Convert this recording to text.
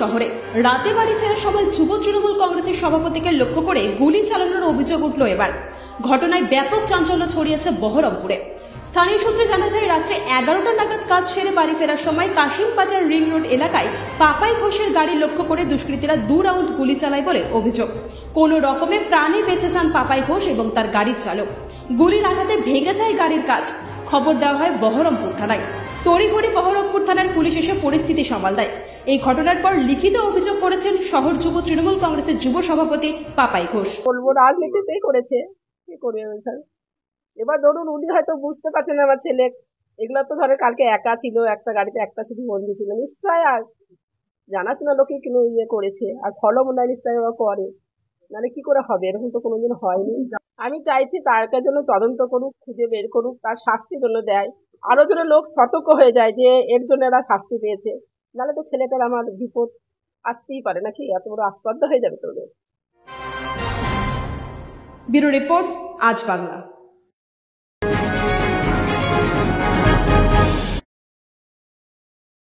শহরে রাতে বাড়ি ফেরার সময় যুব তৃণমূল কংগ্রেসের সভাপতিকে লক্ষ্য করে গুলি চালানোর অভিযোগ উঠল এবার। ঘটনায় ব্যাপক চাঞ্চল্য ছড়িয়েছে বহরমপুরে। স্থানীয় সূত্রে জানা যায়, রাত্রে 11টা নাগাদ কাজ সেরে বাড়ি ফেরার সময় কাশিম বাজার রিং রোড এলাকায় পাপাই ঘোষের গাড়ি লক্ষ্য করে দুষ্কৃতীরা 2 রাউন্ড গুলি চালায় বলে অভিযোগ। কোনো রকমে প্রাণে বেঁচে যান পাপাই ঘোষ এবং তার গাড়ির চালক। গুলির আঘাতে ভেঙে যায় গাড়ির কাঁচ। খবর দেওয়া হয় বহরমপুর থানায়। তড়িঘড়ি বহরমপুর থানার পুলিশ এসে পরিস্থিতি সামাল দেয়। এই ঘটনার পর লিখিত অভিযোগ করেছেন শহর যুব তৃণমূল কংগ্রেসের যুব সভাপতি পাপাই ঘোষ। বলবো রাজনীতিতেই করেছে, কি করবে স্যার। এবার ধরুন উনি হয়তো বুঝতে পারছেন আমার ছেলে এগুলো তো ধরে কালকে একা ছিল, একটা গাড়িতে একটা শুধু বন্ধু ছিল, নিশ্চয় আর জানাশোনা লোকই কিন্তু ইয়ে করেছে, আর ফলো মনে হয় নিশ্চয় ওরা করে, নাহলে কি করে হবে, এরকম তো কোনোদিন হয়নি। আমি চাইছি তার জন্য তদন্ত করুক, খুঁজে বের করুক, তার শাস্তির জন্য দেয়, আরো যেন লোক সতর্ক হয়ে যায় যে এর জন্য এরা শাস্তি পেয়েছে, নাহলে তো ছেলেটার আমার বিপদ আসতেই পারে নাকি, এত বড় আস্পর্ধা হয়ে যাবে তোদের। ব্যুরো রিপোর্ট, আজ বাংলা।